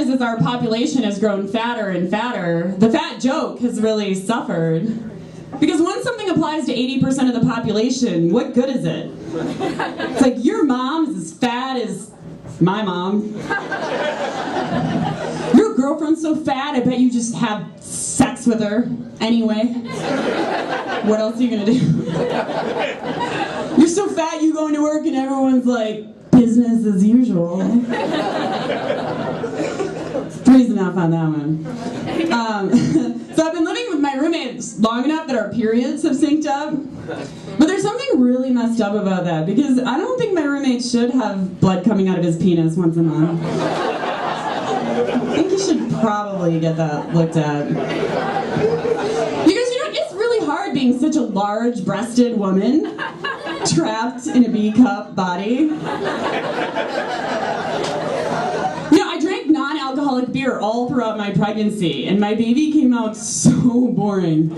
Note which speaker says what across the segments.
Speaker 1: As our population has grown fatter and fatter, the fat joke has really suffered. Because once something applies to 80% of the population, what good is it? It's like, your mom's as fat as my mom. Your girlfriend's so fat, I bet you just have sex with her anyway. What else are you gonna do? You're so fat, you go into work and everyone's like, business as usual. Three's enough on that one. So I've been living with my roommates long enough that our periods have synced up. But there's something really messed up about that, because I don't think my roommate should have blood coming out of his penis once a month. I think you should probably get that looked at. Because, you know, it's really hard being such a large-breasted woman trapped in a B-cup body. Non-alcoholic beer all throughout my pregnancy, and my baby came out so boring.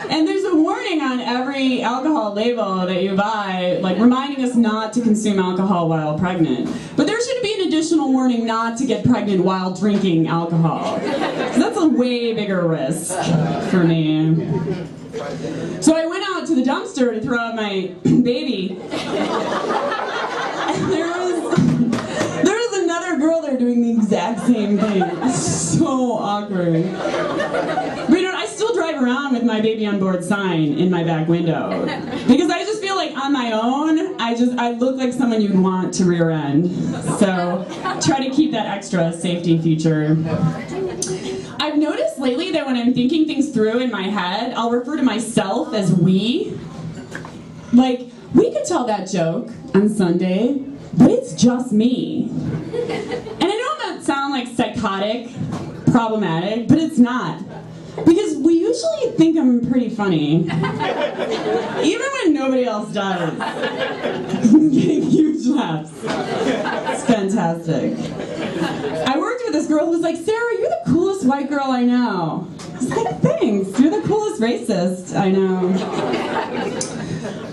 Speaker 1: And there's a warning on every alcohol label that you buy, like reminding us not to consume alcohol while pregnant. But there should be an additional warning not to get pregnant while drinking alcohol. So that's a way bigger risk for me. So I went out to the dumpster to throw out my baby. And there was another girl there doing the exact same thing. It's so awkward. But you know what, I still drive around with my baby on board sign in my back window. Because I just feel like on my own, I look like someone you'd want to rear end. So try to keep that extra safety feature. I've noticed lately that when I'm thinking things through in my head, I'll refer to myself as we. Like, we could tell that joke on Sunday, but it's just me. And I know that sound like psychotic, problematic, but it's not. Because we usually think I'm pretty funny. Even when nobody else does. I'm getting huge laughs. It's fantastic. I worked with this girl who was like, Sarah, you're the coolest white girl I know. I was like, thanks, you're the coolest racist I know.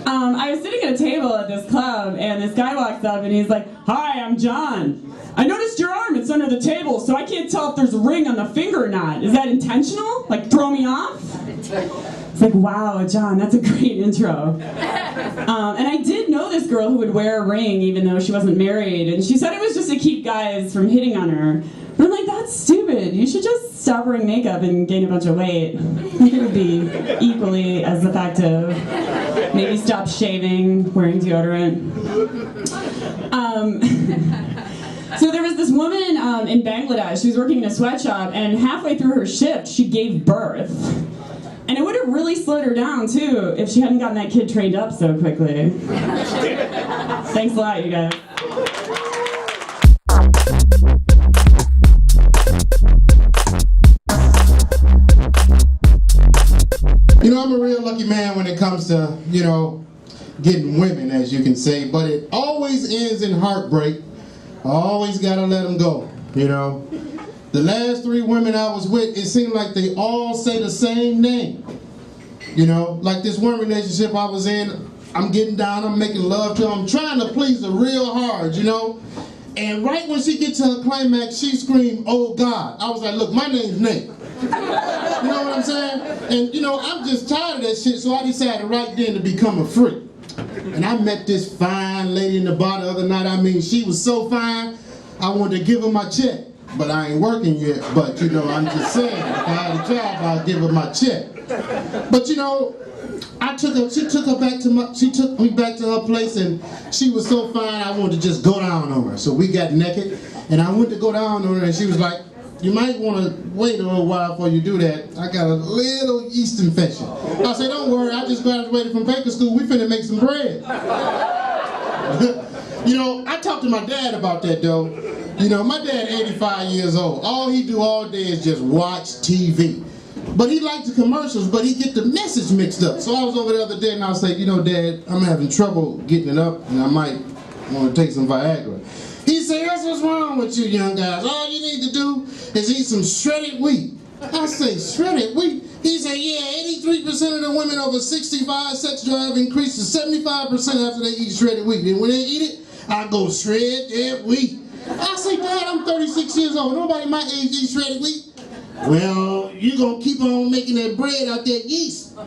Speaker 1: I was sitting at a table at this club, and this guy walks up and he's like, hi, I'm John. I noticed your arm, it's under the table, so I can't tell if there's a ring on the finger or not. Is that intentional? Like, throw me off? It's like, wow, John, that's a great intro. And I did know this girl who would wear a ring even though she wasn't married, and she said it was just to keep guys from hitting on her. But I'm like, that's stupid. You should just stop wearing makeup and gain a bunch of weight. I think it would be equally as effective. Maybe stop shaving, wearing deodorant. So there was this woman in Bangladesh. She was working in a sweatshop, and halfway through her shift, she gave birth. And it would have really slowed her down, too, if she hadn't gotten that kid trained up so quickly. Thanks a lot, you guys.
Speaker 2: You know, I'm a real lucky man when it comes to, you know, getting women, as you can say, but it always ends in heartbreak. I always gotta let them go, you know. The last 3 women I was with, it seemed like they all say the same name. You know, like this one relationship I was in, I'm getting down, I'm making love to her, I'm trying to please her real hard, you know. And right when she gets to her climax, she screamed, oh God. I was like, look, my name's Nate. You know what I'm saying? And you know, I'm just tired of that shit, so I decided right then to become a freak. And I met this fine lady in the bar the other night. I mean, she was so fine, I wanted to give her my check. But I ain't working yet, but you know, I'm just saying, if I had a job, I'd give her my check. But you know, she took me back to her place, and she was so fine, I wanted to just go down on her. So we got naked, and I went to go down on her, and she was like, you might want to wait a little while before you do that. I got a little yeast infection. I said, don't worry, I just graduated from baker school. We finna make some bread. You know, I talked to my dad about that, though. You know, my dad, 85 years old. All he do all day is just watch TV. But he liked the commercials, but he get the message mixed up. So I was over the other day, and I was like, you know, Dad, I'm having trouble getting it up, and I might want to take some Viagra. He said, here's what's wrong with you young guys. All you need to do is eat some shredded wheat. I say, shredded wheat? He said, yeah, 83% of the women over 65 sex drive increases 75% after they eat shredded wheat. And when they eat it, I go shred that wheat. I say, Dad, I'm 36 years old. Nobody my age eats shredded wheat. Well, you gonna keep on making that bread out that yeast. Y'all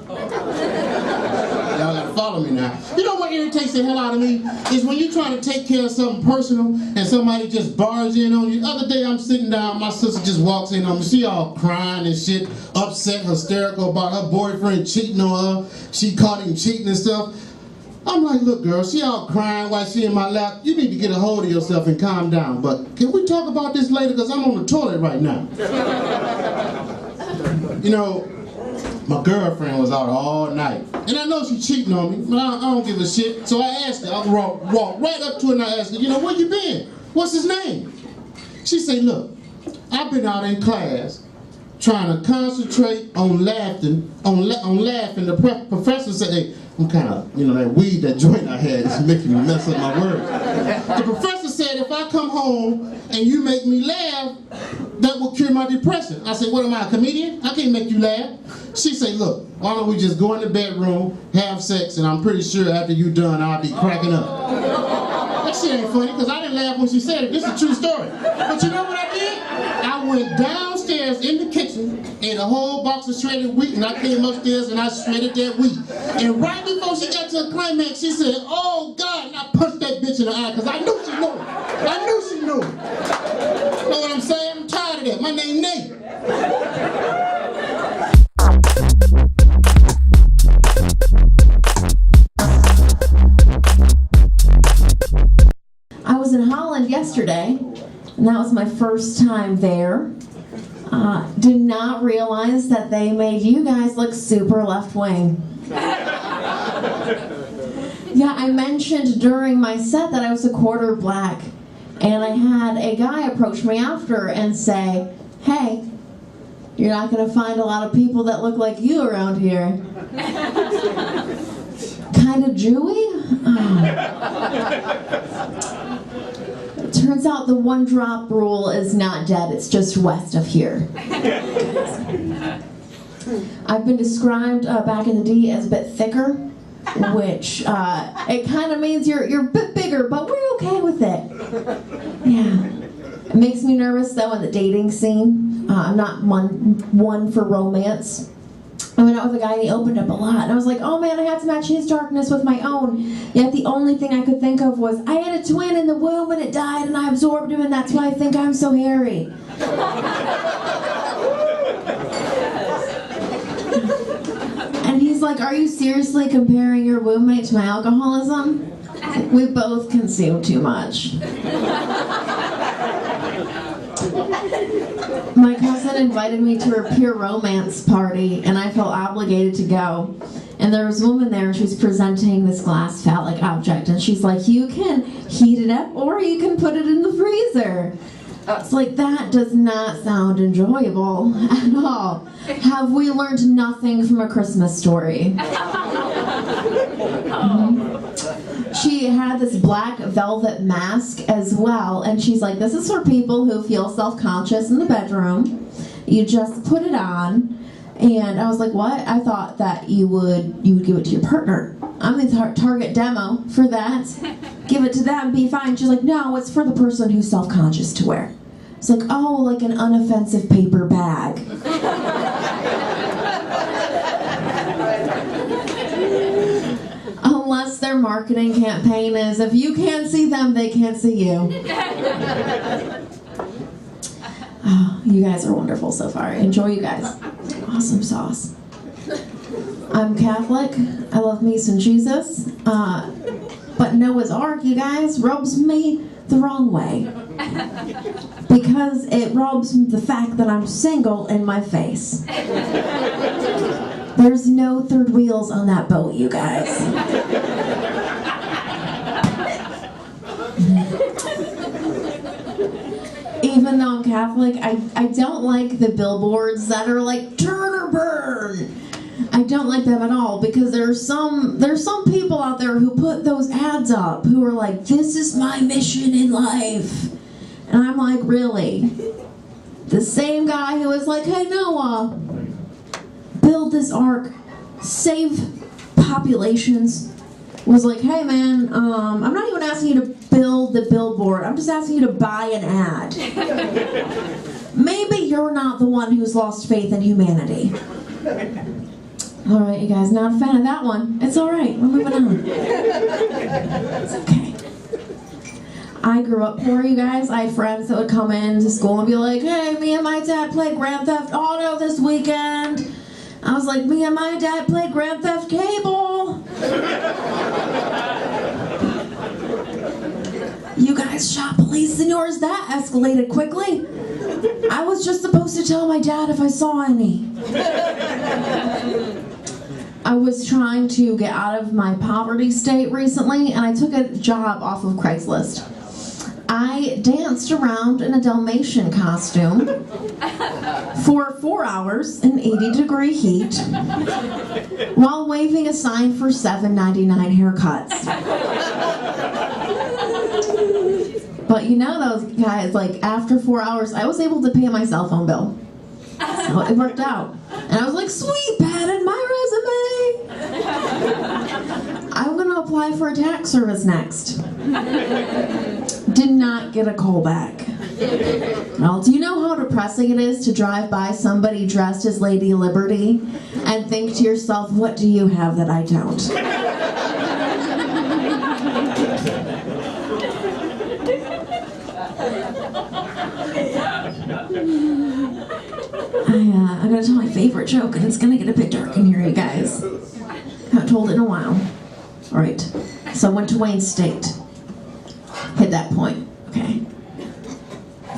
Speaker 2: gotta follow me now. You know what irritates the hell out of me? Is when you try to take care of something personal and somebody just barges in on you. The other day I'm sitting down, my sister just walks in on me. She all crying and shit, upset, hysterical about her boyfriend cheating on her. She caught him cheating and stuff. I'm like, look girl, she all crying while she in my lap. You need to get a hold of yourself and calm down. But can we talk about this later? Because I'm on the toilet right now. You know, my girlfriend was out all night. And I know she's cheating on me, but I don't give a shit. So I asked her, I walked right up to her and I asked her, you know, where you been? What's his name? She said, look, I've been out in class trying to concentrate on laughing. The professor said, hey, I'm kind of, you know, that weed, that joint I had is making me mess up my words. The professor said if I come home and you make me laugh, that will cure my depression. I said, what am I, a comedian? I can't make you laugh. She said, look, why don't we just go in the bedroom, have sex, and I'm pretty sure after you done, I'll be cracking up. That shit ain't funny, because I didn't laugh when she said it. This is a true story. But you know what I did? I went downstairs in the kitchen, ate a whole box of shredded wheat, and I came upstairs and I shredded that wheat. And right before she got to a climax, she said, oh God, and I punched that bitch in the eye, because I knew she knew it. I knew she knew it. Know what I'm saying? I'm tired of that. My name Nate.
Speaker 3: I was in Holland yesterday, and that was my first time there. Did not realize that they made you guys look super left-wing. Yeah, I mentioned during my set that I was a quarter black, and I had a guy approach me after and say, hey, you're not going to find a lot of people that look like you around here. Kind of Jewy? Turns out the one drop rule is not dead, it's just west of here. I've been described back in the D as a bit thicker, which it kind of means you're a bit bigger, but we're okay with it. Yeah. It makes me nervous though in the dating scene. I'm not one for romance. I went out with a guy and he opened up a lot, and I was like, oh man, I had to match his darkness with my own. Yet the only thing I could think of was, I had a twin in the womb and it died and I absorbed him, and that's why I think I'm so hairy. And he's like, are you seriously comparing your roommate to my alcoholism? We both consume too much. My cousin invited me to her peer romance party, and I felt obligated to go. And there was a woman there, and she was presenting this glass phallic object, and she's like, you can heat it up, or you can put it in the freezer. It's like, that does not sound enjoyable at all. Have we learned nothing from A Christmas Story? She had this black velvet mask as well, and she's like, this is for people who feel self-conscious in the bedroom. You just put it on. And I was like, what? I thought that you would give it to your partner. I'm the target demo for that. Give it to them, be fine. She's like, no, it's for the person who's self-conscious to wear. It's like, oh, like an unoffensive paper bag. Unless their marketing campaign is, if you can't see them, they can't see you. Oh, you guys are wonderful so far. Enjoy, you guys. Awesome sauce. I'm Catholic. I love me some Jesus. But Noah's Ark, you guys, rubs me the wrong way. Because it rubs the fact that I'm single in my face. There's no third wheels on that boat, you guys. Even though I'm Catholic, I don't like the billboards that are like, turn or burn. I don't like them at all, because there's some people out there who put those ads up who are like, this is my mission in life. And I'm like, really? The same guy who was like, hey Noah, build this ark, save populations, was like, hey man, I'm not even asking you to build the billboard, I'm just asking you to buy an ad. Maybe you're not the one who's lost faith in humanity. Alright, you guys, not a fan of that one. It's alright, we're moving on. It's okay. I grew up poor, you guys. I had friends that would come into school and be like, hey, me and my dad played Grand Theft Auto this weekend. I was like, me and my dad played Grand Theft Cable. You guys shot police in yours? That escalated quickly. I was just supposed to tell my dad if I saw any. I was trying to get out of my poverty state recently, and I took a job off of Craigslist. I danced around in a Dalmatian costume for 4 hours in 80-degree heat while waving a sign for $7.99 haircuts. But you know those guys, like after 4 hours, I was able to pay my cell phone bill. So it worked out. And I was like, sweet, padded my resume. I'm going to apply for a tax service next. Did not get a call back. Well, do you know how depressing it is to drive by somebody dressed as Lady Liberty and think to yourself, what do you have that I don't? I'm going to tell my favorite joke, and it's going to get a bit dark in here, you guys. I haven't told it in a while. Alright, so I went to Wayne State. Hit that point, okay.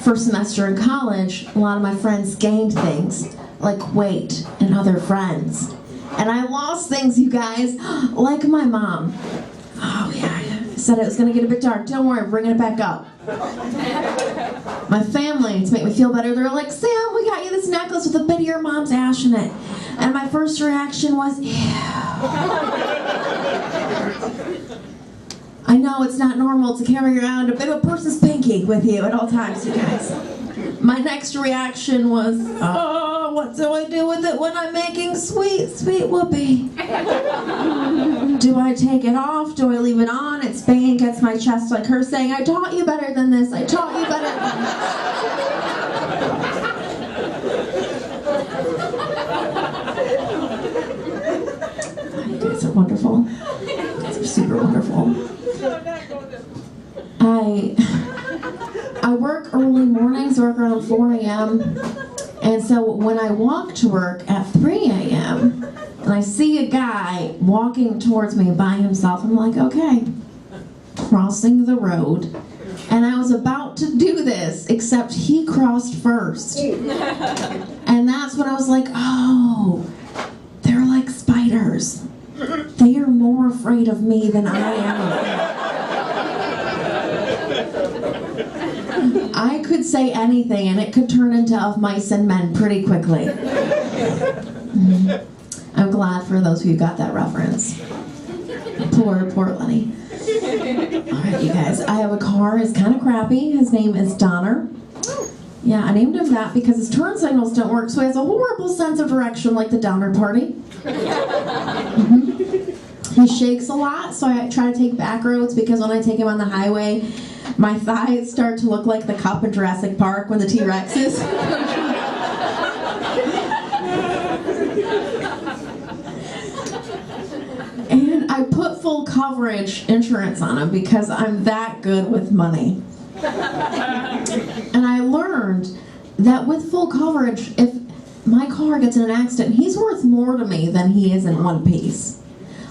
Speaker 3: First semester in college, a lot of my friends gained things, like weight and other friends. And I lost things, you guys, like my mom. Oh yeah, I said it was going to get a bit dark. Don't worry, we're bringing it back up. My family, to make me feel better, they're like, Sam, we got you this necklace with a bit of your mom's ash in it. And my first reaction was, ew. I know it's not normal to carry around a bit of a person's pinky with you at all times, you guys. My next reaction was, oh, what do I do with it when I'm making sweet, sweet whoopee? Do I take it off? Do I leave it on? It's banging against my chest like her saying, I taught you better than this. I taught you better than this. You guys are wonderful. You guys are super wonderful. I work early mornings, work around 4 a.m. And so when I walk to work at 3 a.m. and I see a guy walking towards me by himself, I'm like, okay, crossing the road. And I was about to do this, except he crossed first. And that's when I was like, oh, they're like spiders. They are more afraid of me than I am. I could say anything and it could turn into Of Mice and Men pretty quickly. I'm glad for those who got that reference. Poor Lenny. Alright, you guys, I have a car. It's kind of crappy. His name is Donner. Yeah, I named him that because his turn signals don't work, so he has a horrible sense of direction like the Donner Party. He shakes a lot, so I try to take back roads because when I take him on the highway, my thighs start to look like the cup in Jurassic Park when the T-Rex is. And I put full coverage insurance on him because I'm that good with money. And I learned that with full coverage, if my car gets in an accident, he's worth more to me than he is in one piece.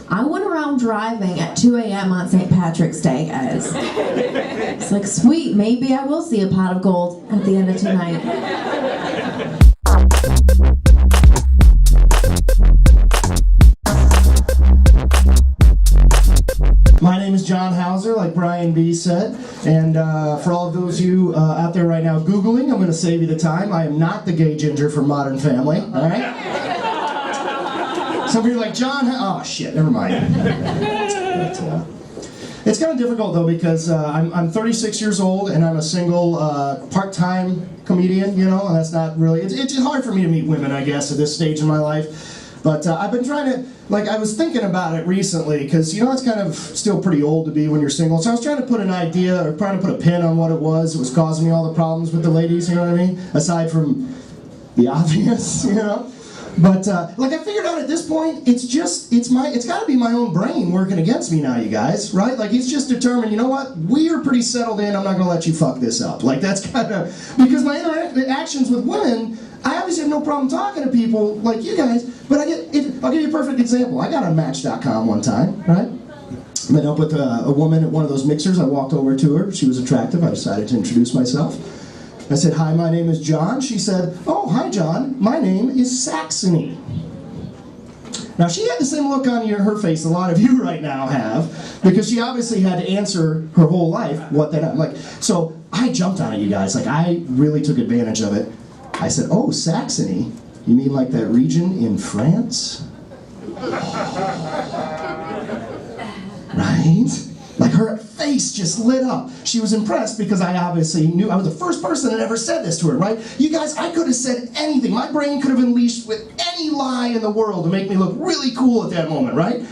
Speaker 3: I went around driving at 2 a.m. on St. Patrick's Day, guys. It's like, sweet, maybe I will see a pot of gold at the end of tonight.
Speaker 4: My name is John Hauser, like Brian B. said, and for all of those of you out there right now Googling, I'm going to save you the time. I am not the gay ginger from Modern Family, all right? Some of you are like, John, oh shit, never mind. But, it's kind of difficult though because I'm 36 years old and I'm a single part-time comedian, you know, and that's not really, it's just hard for me to meet women, I guess, at this stage in my life. But I've been trying to, like, I was thinking about it recently because, you know, it's kind of still pretty old to be when you're single. So I was trying to put an idea or trying to put a pin on what it was causing me all the problems with the ladies, you know what I mean? Aside from the obvious, you know? But like I figured out at this point, it's got to be my own brain working against me now, you guys, right? Like it's just determined, you know what? We are pretty settled in. I'm not gonna let you fuck this up. Like that's kind of because my interactions with women, I obviously have no problem talking to people like you guys. But I'll give you a perfect example. I got on Match.com one time, right? Met up with a woman at one of those mixers. I walked over to her. She was attractive. I decided to introduce myself. I said, hi, my name is John. She said, oh, hi, John. My name is Saxony. Now, she had the same look on her face a lot of you right now have, because she obviously had to answer her whole life what that, like, so I jumped on it, you guys. Like, I really took advantage of it. I said, oh, Saxony? You mean like that region in France? Right? Like her face just lit up. She was impressed because I obviously knew, I was the first person that ever said this to her, right? You guys, I could have said anything. My brain could have unleashed with any lie in the world to make me look really cool at that moment, right?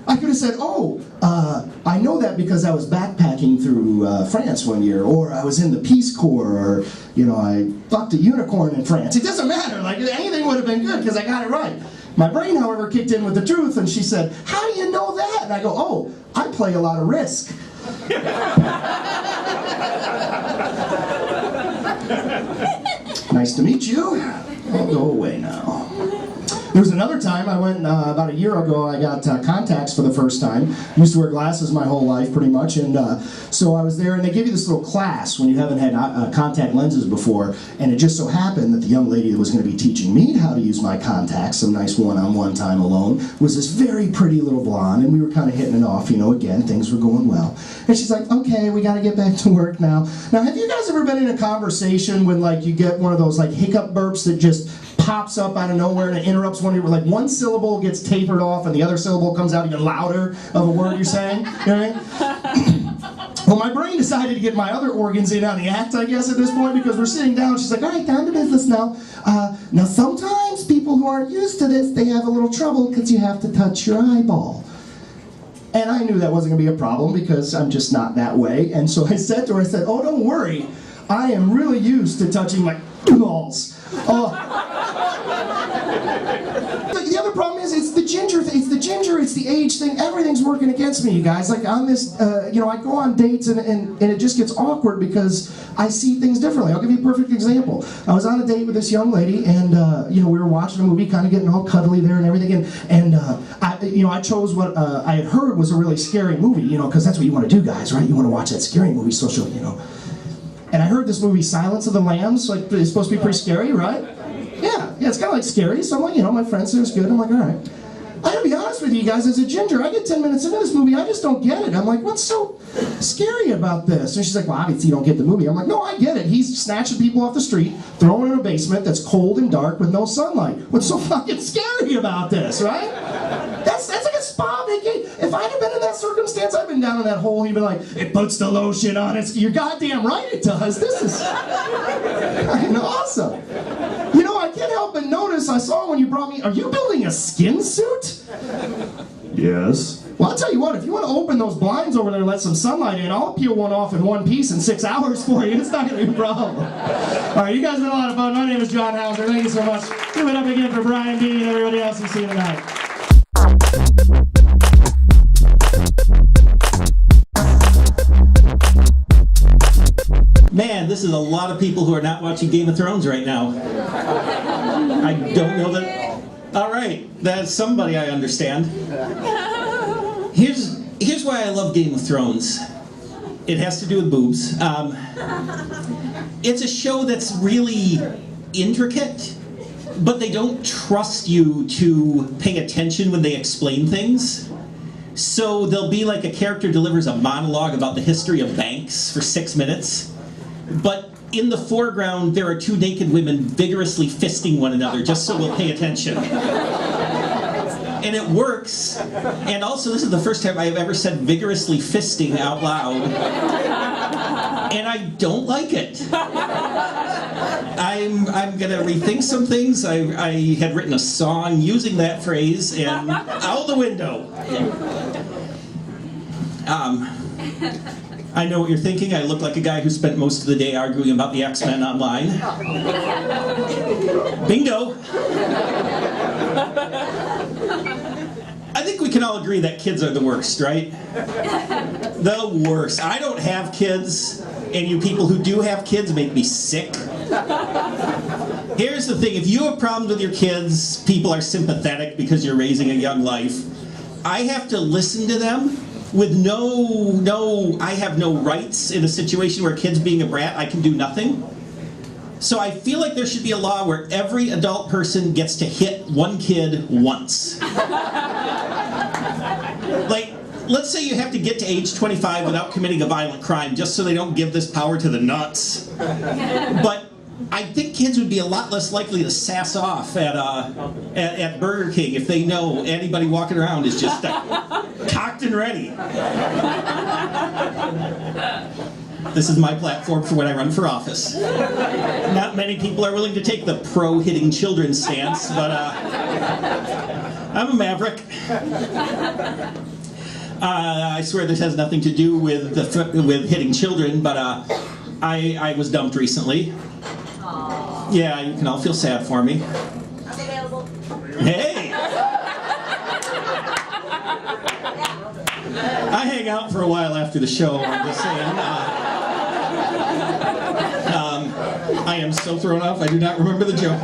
Speaker 4: I could have said, oh, I know that because I was backpacking through France one year, or I was in the Peace Corps, or, you know, I fucked a unicorn in France. It doesn't matter. Like, anything would have been good because I got it right. My brain, however, kicked in with the truth, and she said, how do you know that? And I go, oh, I play a lot of Risk. Nice to meet you. I'll go away now. There was another time I went, about a year ago, I got contacts for the first time. I used to wear glasses my whole life, pretty much, and so I was there, and they give you this little class when you haven't had contact lenses before, and it just so happened that the young lady that was going to be teaching me how to use my contacts, some nice one-on-one time alone, was this very pretty little blonde, and we were kind of hitting it off, you know, again, things were going well. And she's like, okay, we got to get back to work now. Now, have you guys ever been in a conversation when, like, you get one of those, like, hiccup burps that just pops up out of nowhere and it interrupts one of your, like one syllable gets tapered off and the other syllable comes out even louder of a word you're saying, you know what I mean? Well, my brain decided to get my other organs in on the act, I guess, at this point, because we're sitting down. She's like, all right, down to business now. Now, sometimes people who aren't used to this, they have a little trouble because you have to touch your eyeball. And I knew that wasn't going to be a problem because I'm just not that way. And so I said to her, I said, oh, don't worry. I am really used to touching my balls. The other problem is it's the ginger thing. It's the ginger, it's the age thing. Everything's working against me, you guys. Like on this, you know, I go on dates and it just gets awkward because I see things differently. I'll give you a perfect example. I was on a date with this young lady and, you know, we were watching a movie, kind of getting all cuddly there and everything. And I chose what I had heard was a really scary movie, you know, because that's what you want to do, guys, right? You want to watch that scary movie, social, you know. And I heard this movie, Silence of the Lambs, like it's supposed to be pretty scary, right? Yeah, it's kind of like scary. So I'm like, you know, my friend said it was good. I'm like, all right. I gotta be honest with you guys, as a ginger, I get 10 minutes into this movie, I just don't get it. I'm like, what's so scary about this? And she's like, well, obviously you don't get the movie. I'm like, no, I get it. He's snatching people off the street, throwing them in a basement that's cold and dark with no sunlight. What's so fucking scary about this, right? That's like a spa vacation. If I'd have been in that circumstance, I'd been down in that hole, he'd be like, it puts the lotion on. You're goddamn right it does. This is fucking awesome. You know, I can't help but notice, I saw when you brought me, are you building a skin suit? Yes. Well, I'll tell you what, if you want to open those blinds over there and let some sunlight in, I'll peel one off in one piece in 6 hours for you. It's not going to be a problem. All right, you guys have been a lot of fun. My name is John Hauser. Thank you so much. Give it up again for Brian B. and everybody else you see tonight.
Speaker 5: Man, this is a lot of people who are not watching Game of Thrones right now. I don't know that... All right, that's somebody I understand. Here's why I love Game of Thrones. It has to do with boobs. It's a show that's really intricate, but they don't trust you to pay attention when they explain things. So there'll be like a character delivers a monologue about the history of banks for 6 minutes, but in the foreground there are two naked women vigorously fisting one another just so we'll pay attention. And it works. And also, this is the first time I have ever said vigorously fisting out loud. And I don't like it. I'm gonna rethink some things. I had written a song using that phrase, and out the window. I know what you're thinking. I look like a guy who spent most of the day arguing about the X-Men online. Bingo! I think we can all agree that kids are the worst, right? The worst. I don't have kids, and you people who do have kids make me sick. Here's the thing, if you have problems with your kids, people are sympathetic because you're raising a young life. I have to listen to them with I have no rights in a situation where a kid's being a brat. I can do nothing. So I feel like there should be a law where every adult person gets to hit one kid once. Like, let's say you have to get to age 25 without committing a violent crime just so they don't give this power to the nuts. But I think kids would be a lot less likely to sass off at Burger King if they know anybody walking around is just cocked and ready. This is my platform for when I run for office. Not many people are willing to take the pro-hitting children stance, but I'm a maverick. I swear this has nothing to do with hitting children, but I was dumped recently. Aww. Yeah, you can all feel sad for me. I'm available. Hey! I hang out for a while after the show, I'm just saying. I am so thrown off, I do not remember the joke.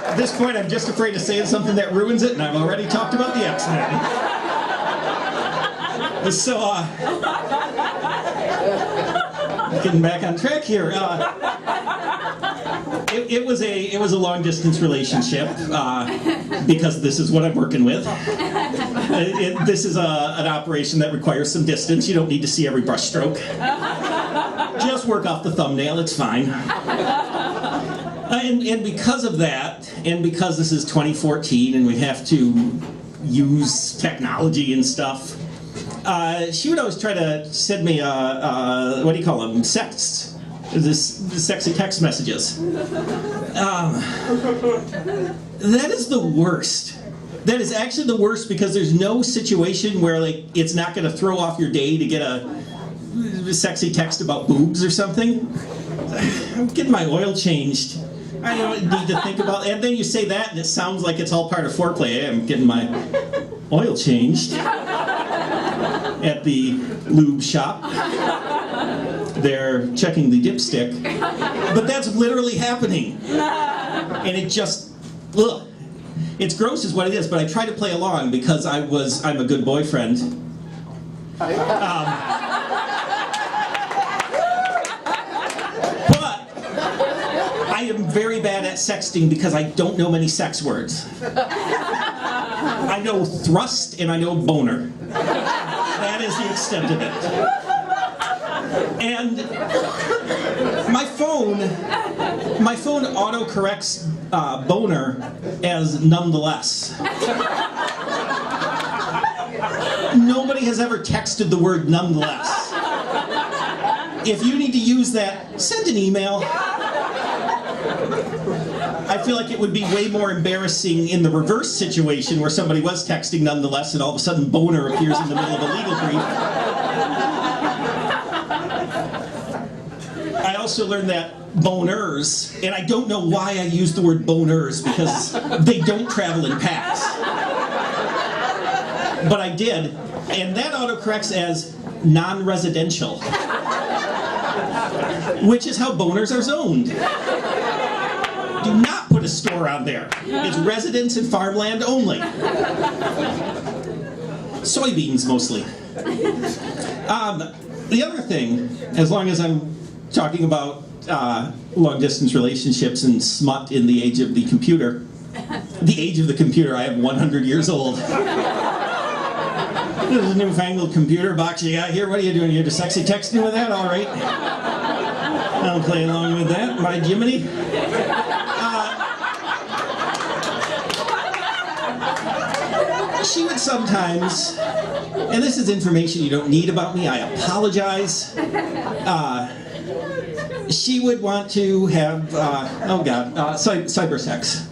Speaker 5: At this point, I'm just afraid of saying something that ruins it, and I've already talked about the X-Men. So, getting back on track here. It was a long distance relationship because this is what I'm working with. This is an operation that requires some distance. You don't need to see every brush stroke. Just work off the thumbnail. It's fine. And because of that, and because this is 2014 and we have to use technology and stuff, she would always try to send me, what do you call them, sexts. The sexy text messages. That is the worst. That is actually the worst because there's no situation where like it's not going to throw off your day to get a sexy text about boobs or something. I'm getting my oil changed. I don't need to think about it. And then you say that and it sounds like it's all part of foreplay. I'm getting my oil changed at the lube shop. They're checking the dipstick. But that's literally happening. And it just, ugh. It's gross is what it is, but I try to play along because I'm a good boyfriend. But I am very bad at sexting because I don't know many sex words. I know thrust and I know boner. That is the extent of it. And my phone auto-corrects boner as nonetheless. Nobody has ever texted the word nonetheless. If you need to use that, send an email. I feel like it would be way more embarrassing in the reverse situation where somebody was texting nonetheless and all of a sudden boner appears in the middle of a legal brief. I also learned that boners, and I don't know why I use the word boners because they don't travel in packs. But I did, and that autocorrects as non-residential, which is how boners are zoned. Do not put a store on there. It's residence and farmland only. Soybeans mostly. The other thing, as long as I'm talking about long-distance relationships and smut in the age of the computer. The age of the computer, I am 100 years old. This is a newfangled computer box you got here. What are you doing? You're just sexy texting with that? All right. I'll play along with that. My Jiminy. she would sometimes, and this is information you don't need about me, I apologize. She would want to have, cyber sex.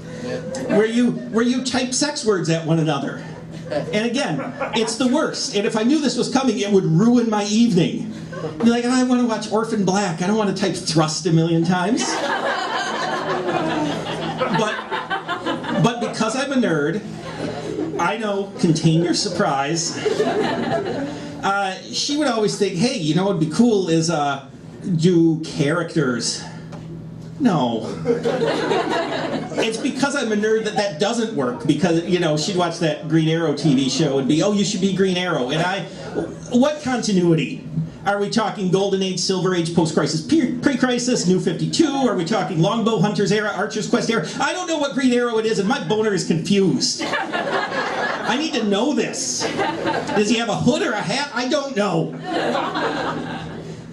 Speaker 5: Where you type sex words at one another. And again, it's the worst. And if I knew this was coming, it would ruin my evening. Be like, I want to watch Orphan Black. I don't want to type thrust a million times. But because I'm a nerd, I know, contain your surprise. She would always think, hey, you know what would be cool is do characters. No. It's because I'm a nerd that doesn't work. Because, you know, she'd watch that Green Arrow TV show and be, oh, you should be Green Arrow. And what continuity? Are we talking Golden Age, Silver Age, Post-Crisis, Pre-Crisis, New 52? Are we talking Longbow Hunters era, Archer's Quest era? I don't know what Green Arrow it is, and my boner is confused. I need to know this. Does he have a hood or a hat? I don't know.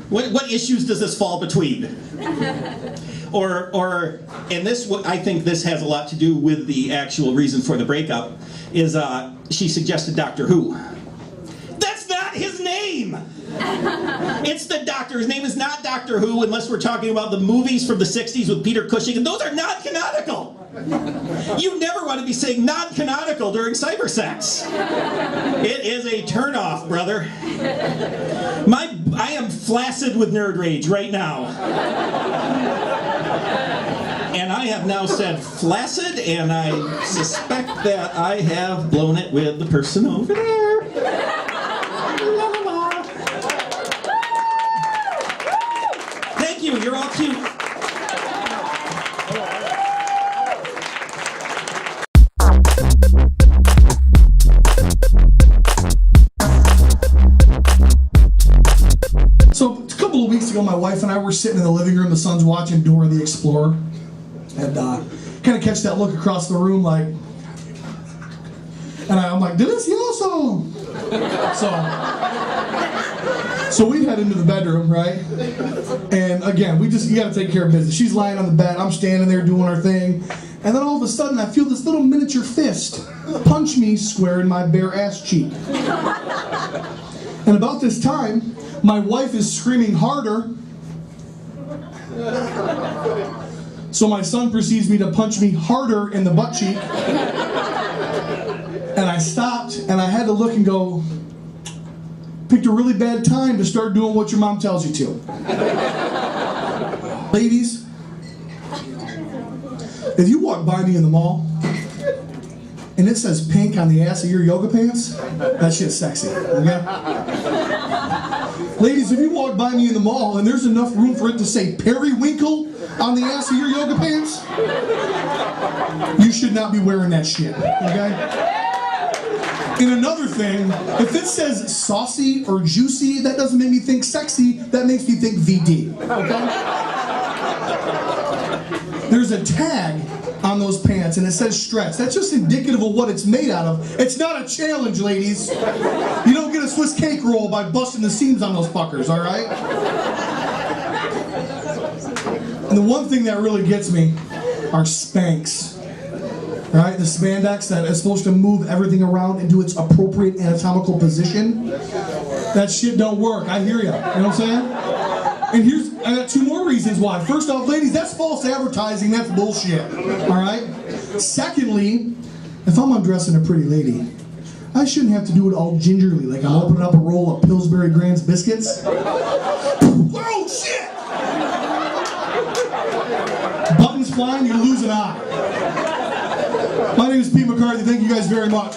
Speaker 5: What issues does this fall between? And this, I think this has a lot to do with the actual reason for the breakup, is she suggested Doctor Who. That's not his name! It's the Doctor. His name is not Doctor Who unless we're talking about the movies from the 60s with Peter Cushing, and those are non-canonical! You never want to be saying non-canonical during cyber sex. It is a turn-off, brother. I am flaccid with nerd rage right now. And I have now said flaccid, and I suspect that I have blown it with the person over there. Thank you, you're all cute.
Speaker 4: So a couple of weeks ago, my wife and I were sitting in the living room. The son's watching Dora the Explorer, and kind of catch that look across the room, like, and I'm like, delicioso. So we head into the bedroom, right? And again, you got to take care of business. She's lying on the bed. I'm standing there doing her thing, and then all of a sudden, I feel this little miniature fist punch me square in my bare ass cheek. And about this time, my wife is screaming harder. So my son proceeds me to punch me harder in the butt cheek. And I stopped, and I had to look and go, picked a really bad time to start doing what your mom tells you to. Ladies, if you walk by me in the mall, and it says pink on the ass of your yoga pants, that shit's sexy, okay? Ladies, if you walk by me in the mall and there's enough room for it to say periwinkle on the ass of your yoga pants, you should not be wearing that shit, okay? And another thing, if it says saucy or juicy, that doesn't make me think sexy, that makes me think VD, okay? There's a tag on those pants and it says stretch. That's just indicative of what it's made out of. It's not a challenge, ladies. You don't get a Swiss cake roll by busting the seams on those fuckers, all right? And the one thing that really gets me are Spanx. All right, the spandex that is supposed to move everything around into its appropriate anatomical position. That shit don't work. I hear you. You know what I'm saying? And I got two more reasons why. First off, ladies, that's false advertising. That's bullshit. All right? Secondly, if I'm undressing a pretty lady, I shouldn't have to do it all gingerly, like I'm opening up a roll of Pillsbury Grand's biscuits. Oh, shit! Buttons flying, you lose an eye. My name is Pete McCarthy. Thank you guys very much.